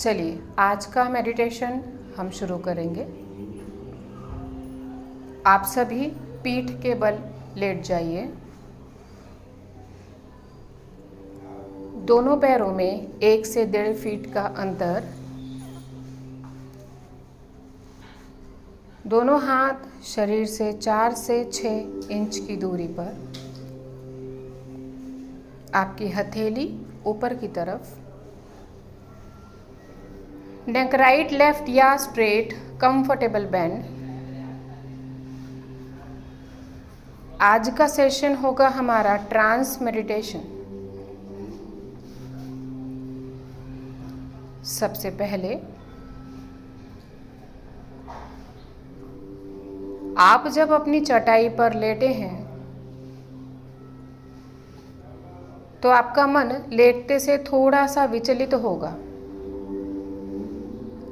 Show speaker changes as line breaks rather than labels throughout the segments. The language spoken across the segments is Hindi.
चलिए आज का मेडिटेशन हम शुरू करेंगे। आप सभी पीठ के बल लेट जाइए। दोनों पैरों में 1 से 1.5 फीट का अंतर। दोनों हाथ शरीर से 4 से 6 इंच की दूरी पर। आपकी हथेली ऊपर की तरफ। नेक राइट लेफ्ट या स्ट्रेट, कंफर्टेबल बेंड। आज का सेशन होगा हमारा ट्रांस मेडिटेशन। सबसे पहले आप जब अपनी चटाई पर लेटे हैं तो आपका मन लेटते से थोड़ा सा विचलित होगा।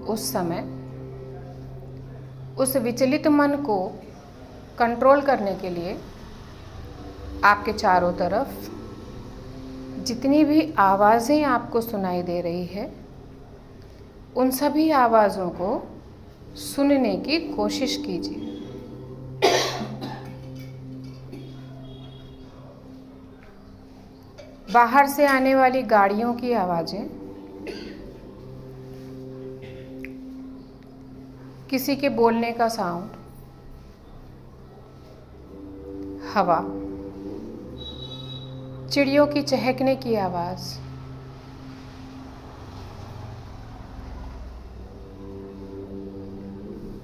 उस समय उस विचलित मन को कंट्रोल करने के लिए आपके चारों तरफ जितनी भी आवाज़ें आपको सुनाई दे रही है उन सभी आवाज़ों को सुनने की कोशिश कीजिए। बाहर से आने वाली गाड़ियों की आवाज़ें, किसी के बोलने का साउंड, हवा, चिड़ियों की चहकने की आवाज़,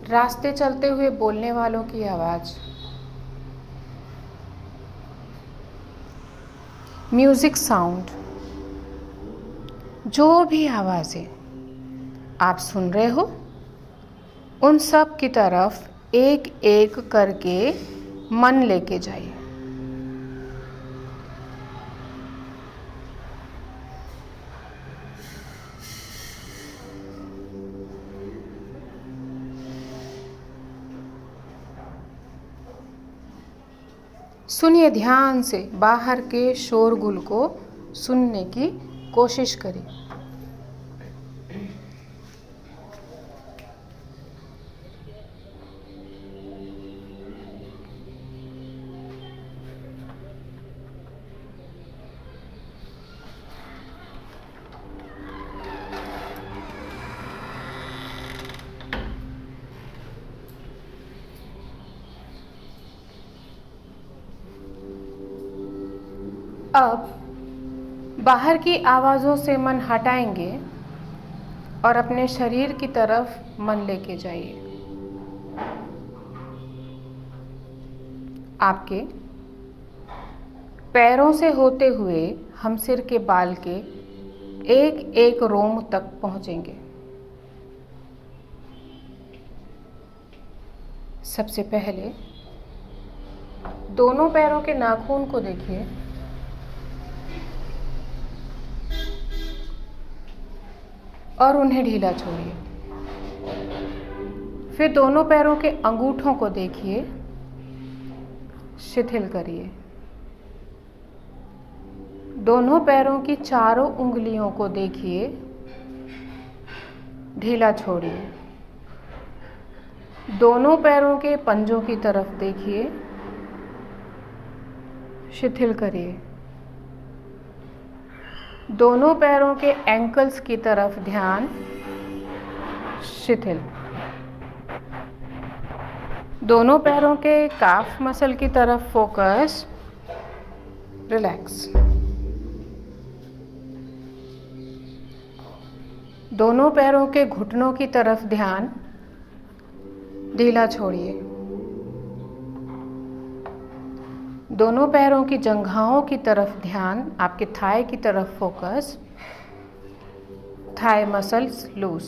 रास्ते चलते हुए बोलने वालों की आवाज़, म्यूज़िक साउंड, जो भी आवाज़ें आप सुन रहे हो उन सब की तरफ एक एक करके मन लेके जाइए। सुनिए ध्यान से, बाहर के शोरगुल को सुनने की कोशिश करिए। अब बाहर की आवाज़ों से मन हटाएंगे और अपने शरीर की तरफ मन लेके जाइए। आपके पैरों से होते हुए हम सिर के बाल के एक एक रोम तक पहुंचेंगे। सबसे पहले दोनों पैरों के नाखून को देखिए। और उन्हें ढीला छोड़िए। फिर दोनों पैरों के अंगूठों को देखिए, शिथिल करिए। दोनों पैरों की चारों उंगलियों को देखिए, ढीला छोड़िए। दोनों पैरों के पंजों की तरफ देखिए, शिथिल करिए। दोनों पैरों के एंकल्स की तरफ ध्यान, शिथिल। दोनों पैरों के काफ मसल की तरफ फोकस, रिलैक्स। दोनों पैरों के घुटनों की तरफ ध्यान, ढीला छोड़िए। दोनों पैरों की जंघाओं की तरफ ध्यान, आपके थाई की तरफ फोकस, थाई मसल्स लूज।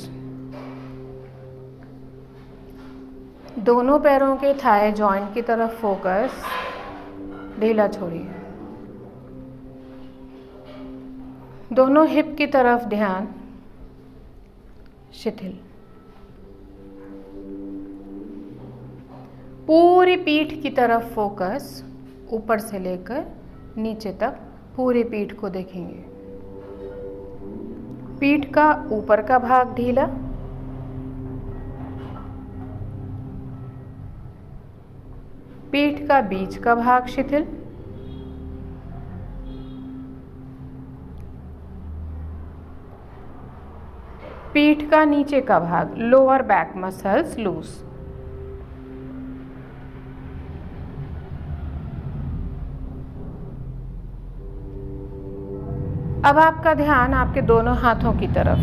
दोनों पैरों के थाई जॉइंट की तरफ फोकस, ढीला छोड़िए। दोनों हिप की तरफ ध्यान, शिथिल। पूरी पीठ की तरफ फोकस, ऊपर से लेकर नीचे तक पूरी पीठ को देखेंगे। पीठ का ऊपर का भाग ढीला, पीठ का बीच का भाग शिथिल, पीठ का नीचे का भाग लोअर बैक मसल्स लूज। अब आपका ध्यान आपके दोनों हाथों की तरफ।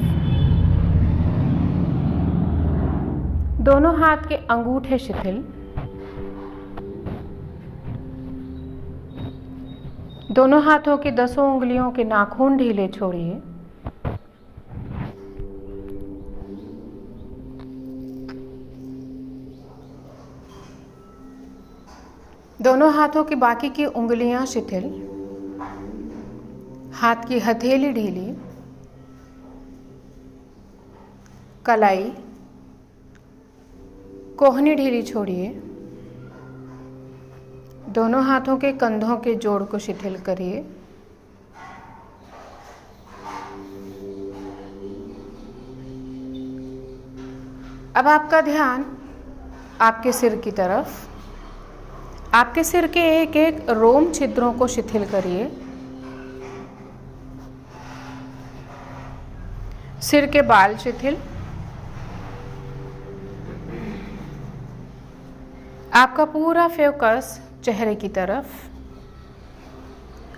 दोनों हाथ के अंगूठे शिथिल, दोनों हाथों की 10 उंगलियों के नाखून ढीले छोड़िए। दोनों हाथों की बाकी की उंगलियां शिथिल, हाथ की हथेली ढीली, कलाई, कोहनी ढीली छोड़िए। दोनों हाथों के कंधों के जोड़ को शिथिल करिए। अब आपका ध्यान आपके सिर की तरफ। आपके सिर के एक एक रोम छिद्रों को शिथिल करिए। सिर के बाल शिथिल। आपका पूरा फोकस चेहरे की तरफ।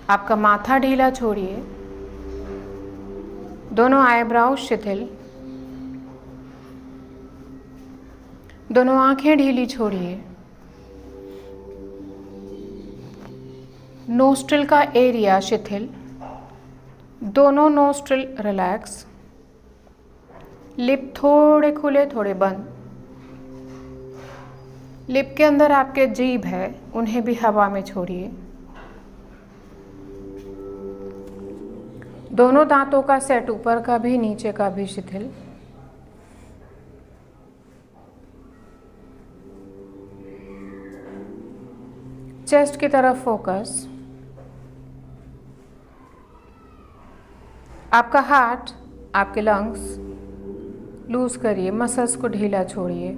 आपका माथा ढीला छोड़िए। दोनों आईब्राउ शिथिल। दोनों आंखें ढीली छोड़िए। नोस्ट्रिल का एरिया शिथिल। दोनों नोस्ट्रिल रिलैक्स। लिप थोड़े खुले थोड़े बंद। लिप के अंदर आपके जीभ है, उन्हें भी हवा में छोड़िए। दोनों दांतों का सेट ऊपर का भी नीचे का भी शिथिल। चेस्ट की तरफ फोकस। आपका हार्ट, आपके लंग्स लूज करिए, मसल्स को ढीला छोड़िए,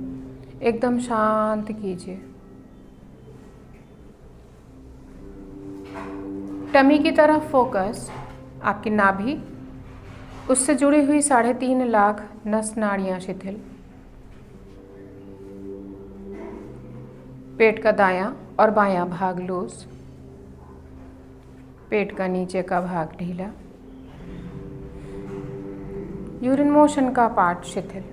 एकदम शांत कीजिए। टमी की तरफ फोकस। आपकी नाभि, उससे जुड़ी हुई 3.5 लाख नस नाड़ियां शिथिल। पेट का दायां और बायां भाग लूज। पेट का नीचे का भाग ढीला। यूरिन मोशन का पार्ट शिथिल।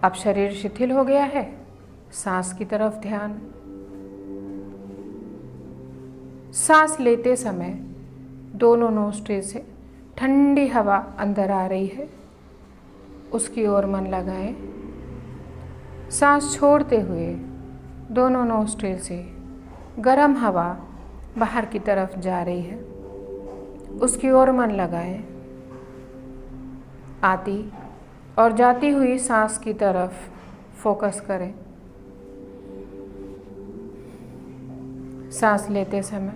अब शरीर शिथिल हो गया है, सांस की तरफ ध्यान। सांस लेते समय दोनों नोस्ट्रिल से ठंडी हवा अंदर आ रही है, उसकी ओर मन लगाएं। सांस छोड़ते हुए दोनों नोस्ट्रिल से गर्म हवा बाहर की तरफ जा रही है, उसकी ओर मन लगाएं। आती और जाती हुई सांस की तरफ फोकस करें। सांस लेते समय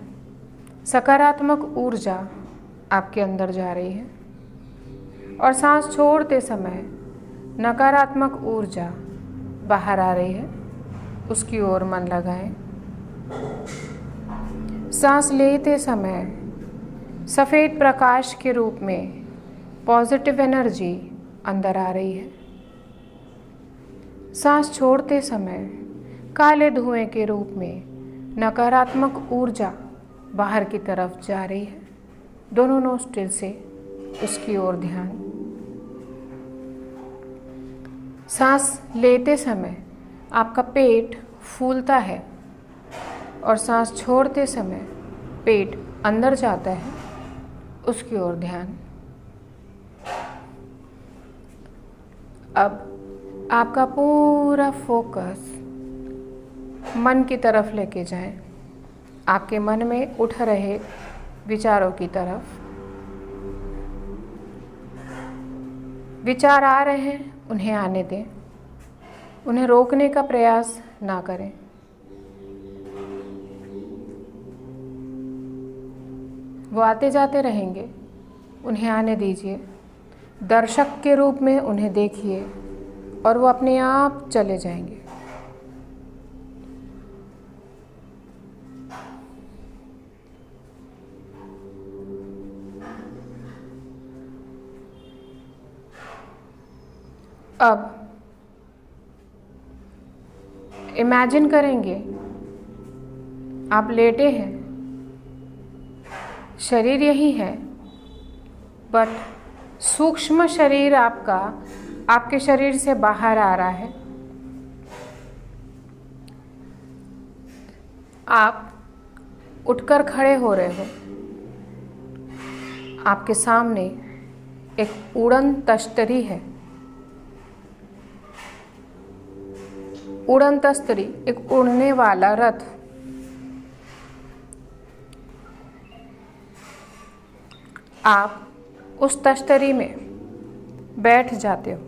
सकारात्मक ऊर्जा आपके अंदर जा रही है और सांस छोड़ते समय नकारात्मक ऊर्जा बाहर आ रही है, उसकी ओर मन लगाएं। सांस लेते समय सफ़ेद प्रकाश के रूप में पॉजिटिव एनर्जी अंदर आ रही है। सांस छोड़ते समय काले धुएं के रूप में नकारात्मक ऊर्जा बाहर की तरफ जा रही है। दोनों नोस्ट्रिल से उसकी ओर ध्यान। सांस लेते समय आपका पेट फूलता है और सांस छोड़ते समय पेट अंदर जाता है, उसकी ओर ध्यान। अब आपका पूरा फोकस मन की तरफ लेके जाएं, आपके मन में उठ रहे विचारों की तरफ। विचार आ रहे हैं, उन्हें आने दें, उन्हें रोकने का प्रयास ना करें। वो आते जाते रहेंगे, उन्हें आने दीजिए। दर्शक के रूप में उन्हें देखिए और वो अपने आप चले जाएंगे। अब इमेजिन करेंगे आप लेटे हैं, शरीर यही है, बट सूक्ष्म शरीर आपका आपके शरीर से बाहर आ रहा है। आप उठकर खड़े हो रहे हो। आपके सामने एक उड़न तश्तरी है। उड़न तश्तरी एक उड़ने वाला रथ। आप उस तश्तरी में बैठ जाते हो।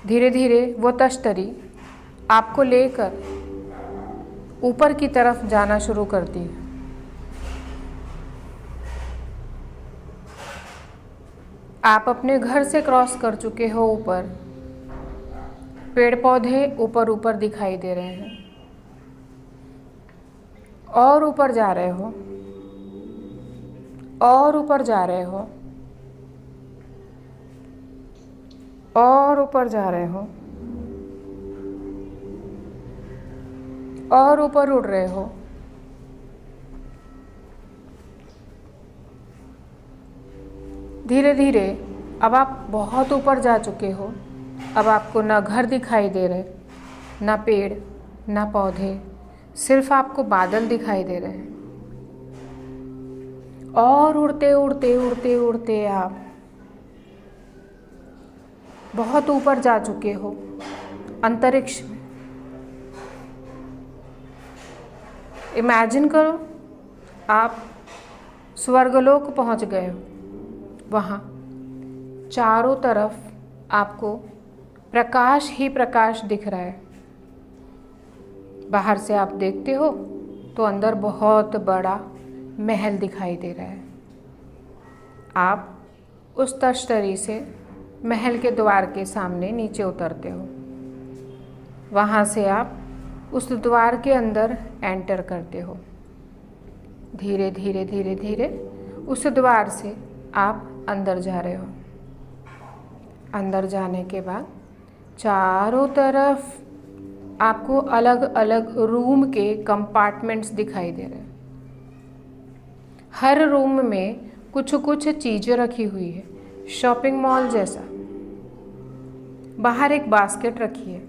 धीरे धीरे वो तश्तरी आपको लेकर ऊपर की तरफ जाना शुरू करती है। आप अपने घर से क्रॉस कर चुके हो ऊपर। पेड़ पौधे ऊपर ऊपर दिखाई दे रहे हैं और ऊपर जा रहे हो और ऊपर जा रहे हो और ऊपर जा रहे हो और ऊपर उड़ रहे हो। धीरे धीरे अब आप बहुत ऊपर जा चुके हो। अब आपको ना घर दिखाई दे रहे, ना पेड़, ना पौधे, सिर्फ आपको बादल दिखाई दे रहे हैं। और उड़ते उड़ते उड़ते उड़ते आप बहुत ऊपर जा चुके हो, अंतरिक्ष में। इमेजिन करो आप स्वर्गलोक पहुंच गए हो। वहाँ चारों तरफ आपको प्रकाश ही प्रकाश दिख रहा है। बाहर से आप देखते हो तो अंदर बहुत बड़ा महल दिखाई दे रहा है। आप उस तश्तरी से महल के द्वार के सामने नीचे उतरते हो। वहाँ से आप उस द्वार के अंदर एंटर करते हो। धीरे धीरे धीरे धीरे उस द्वार से आप अंदर जा रहे हो। अंदर जाने के बाद चारों तरफ आपको अलग अलग रूम के कंपार्टमेंट्स दिखाई दे रहे हैं। हर रूम में कुछ कुछ चीज़ें रखी हुई है, शॉपिंग मॉल जैसा। बाहर एक बास्केट रखी है।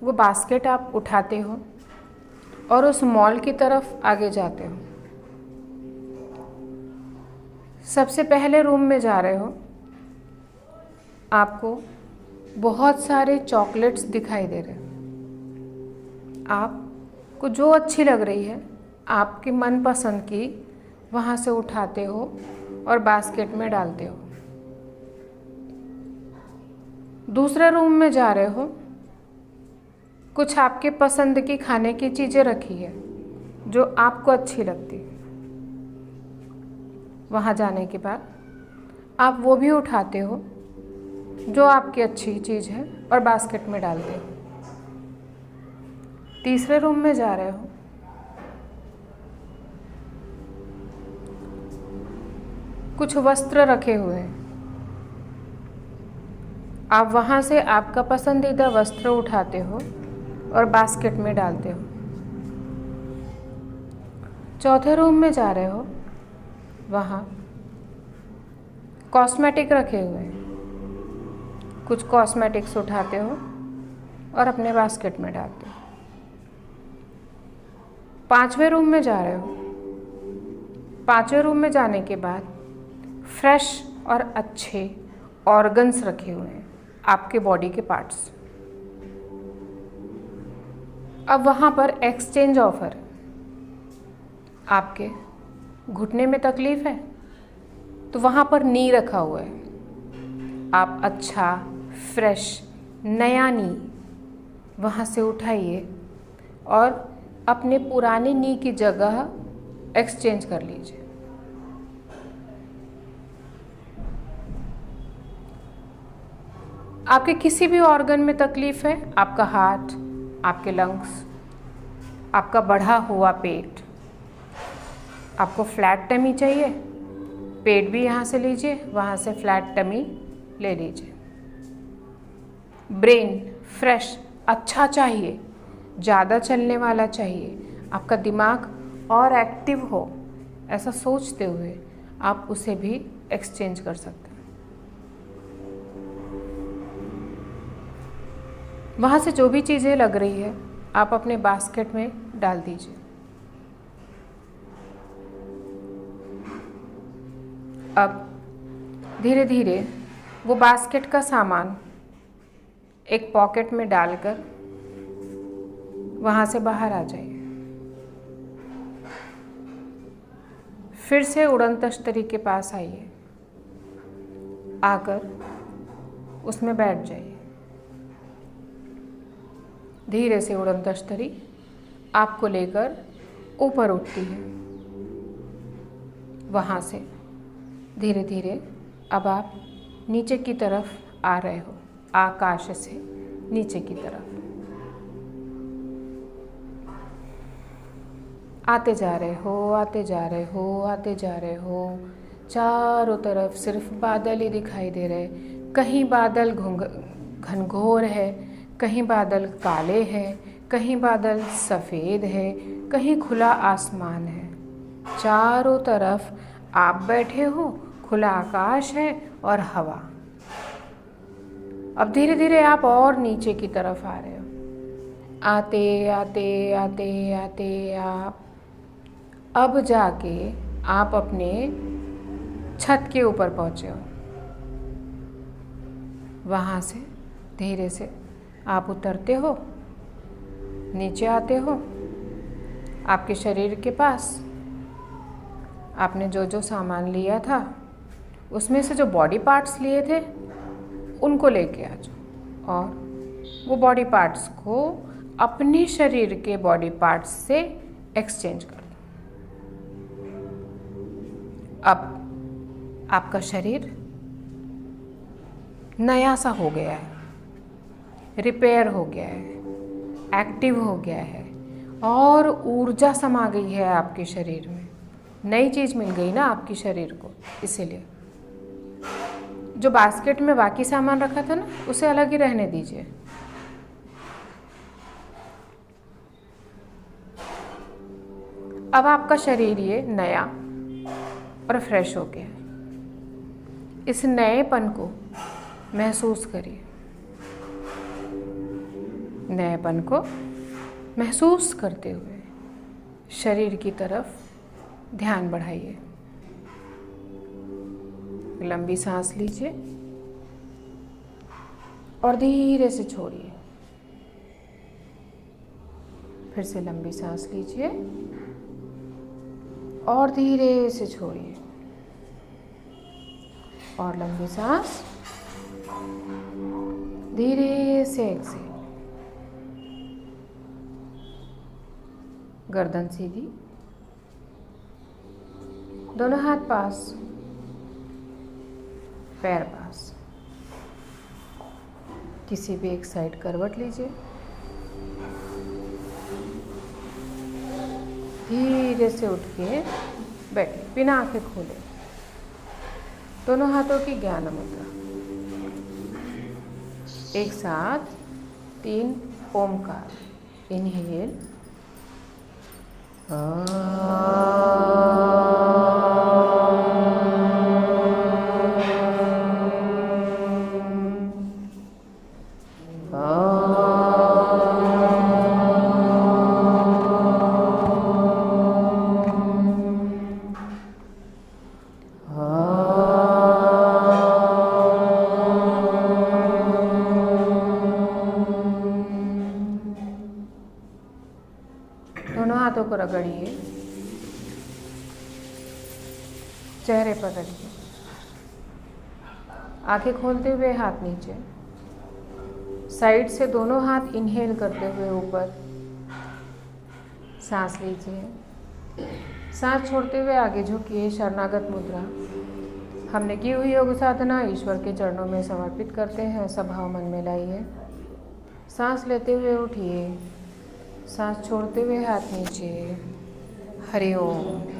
वो बास्केट आप उठाते हो और उस मॉल की तरफ आगे जाते हो। सबसे पहले रूम में जा रहे हो। आपको बहुत सारे चॉकलेट्स दिखाई दे रहे हैं। आपको जो अच्छी लग रही है, आपकी मनपसंद की, वहाँ से उठाते हो और बास्केट में डालते हो। दूसरे रूम में जा रहे हो। कुछ आपके पसंद की खाने की चीज़ें रखी है जो आपको अच्छी लगती है। वहाँ जाने के बाद आप वो भी उठाते हो जो आपकी अच्छी चीज़ है और बास्केट में डालते हो। तीसरे रूम में जा रहे हो। कुछ वस्त्र रखे हुए हैं। आप वहाँ से आपका पसंदीदा वस्त्र उठाते हो और बास्केट में डालते हो। चौथे रूम में जा रहे हो। वहाँ कॉस्मेटिक रखे हुए हैं। कुछ कॉस्मेटिक्स उठाते हो और अपने बास्केट में डालते हो। पांचवें रूम में जा रहे हो। पांचवें रूम में जाने के बाद फ्रेश और अच्छे ऑर्गन्स रखे हुए हैं, आपके बॉडी के पार्ट्स। अब वहाँ पर एक्सचेंज ऑफर। आपके घुटने में तकलीफ है तो वहाँ पर नी रखा हुआ है। आप अच्छा फ्रेश नया नी वहाँ से उठाइए और अपने पुराने नी की जगह एक्सचेंज कर लीजिए। आपके किसी भी ऑर्गन में तकलीफ है, आपका हार्ट, आपके लंग्स, आपका बढ़ा हुआ पेट, आपको फ्लैट टमी चाहिए, पेट भी यहाँ से लीजिए, वहाँ से फ्लैट टमी ले लीजिए। ब्रेन फ्रेश अच्छा चाहिए, ज़्यादा चलने वाला चाहिए, आपका दिमाग और एक्टिव हो, ऐसा सोचते हुए आप उसे भी एक्सचेंज कर सकते हैं। वहाँ से जो भी चीज़ें लग रही है आप अपने बास्केट में डाल दीजिए। अब धीरे धीरे वो बास्केट का सामान एक पॉकेट में डालकर वहाँ से बाहर आ जाइए। फिर से उड़न तश्तरी के पास आइए, आकर उसमें बैठ जाइए। धीरे से उड़न तश्तरी आपको लेकर ऊपर उठती है। वहाँ से धीरे धीरे अब आप नीचे की तरफ आ रहे हो, आकाश से नीचे की तरफ आते जा रहे हो, आते जा रहे हो, आते जा रहे हो। चारों तरफ सिर्फ बादल ही दिखाई दे रहे। कहीं बादल घनघोर है, कहीं बादल काले हैं, कहीं बादल सफ़ेद है, कहीं खुला आसमान है। चारों तरफ आप बैठे हो, खुला आकाश है और हवा। अब धीरे धीरे आप और नीचे की तरफ आ रहे हो। आते आते आते आते आप अब जाके आप अपने छत के ऊपर पहुँचे हो। वहाँ से धीरे से आप उतरते हो, नीचे आते हो। आपके शरीर के पास आपने जो जो सामान लिया था उसमें से जो बॉडी पार्ट्स लिए थे उनको लेके आ जाओ और वो बॉडी पार्ट्स को अपने शरीर के बॉडी पार्ट्स से एक्सचेंज कर दो। अब आपका शरीर नया सा हो गया है, रिपेयर हो गया है, एक्टिव हो गया है और ऊर्जा समा गई है आपके शरीर में। नई चीज़ मिल गई ना आपके शरीर को, इसीलिए जो बास्केट में बाकी सामान रखा था ना उसे अलग ही रहने दीजिए। अब आपका शरीर ये नया और फ्रेश हो गया है। इस नएपन को महसूस करिए। नएपन को महसूस करते हुए शरीर की तरफ ध्यान बढ़ाइए। लंबी सांस लीजिए और धीरे से छोड़िए। फिर से लंबी सांस लीजिए और धीरे से छोड़िए। और लंबी सांस, धीरे से एक्सेल। गर्दन सीधी, दोनों हाथ पास, पैर पास। किसी भी एक साइड करवट लीजिए। धीरे से उठ के बैठे बिना आंखें खोले। दोनों हाथों की ज्ञान मुद्रा। एक साथ 3 ओमकार। इनहेल, दोनों हाथों को रगड़िए, चेहरे पर रखिए। आंखें खोलते हुए हाथ नीचे, साइड से दोनों हाथ इनहेल करते हुए ऊपर। सांस लीजिए सांस छोड़ते हुए आगे झुकिए, शरणागत मुद्रा। हमने की हुई योग साधना ईश्वर के चरणों में समर्पित करते हैं। ऐसा भाव मन में लाइए। सांस लेते हुए उठिए, सांस छोड़ते हुए हाथ नीचे। हरि ओम।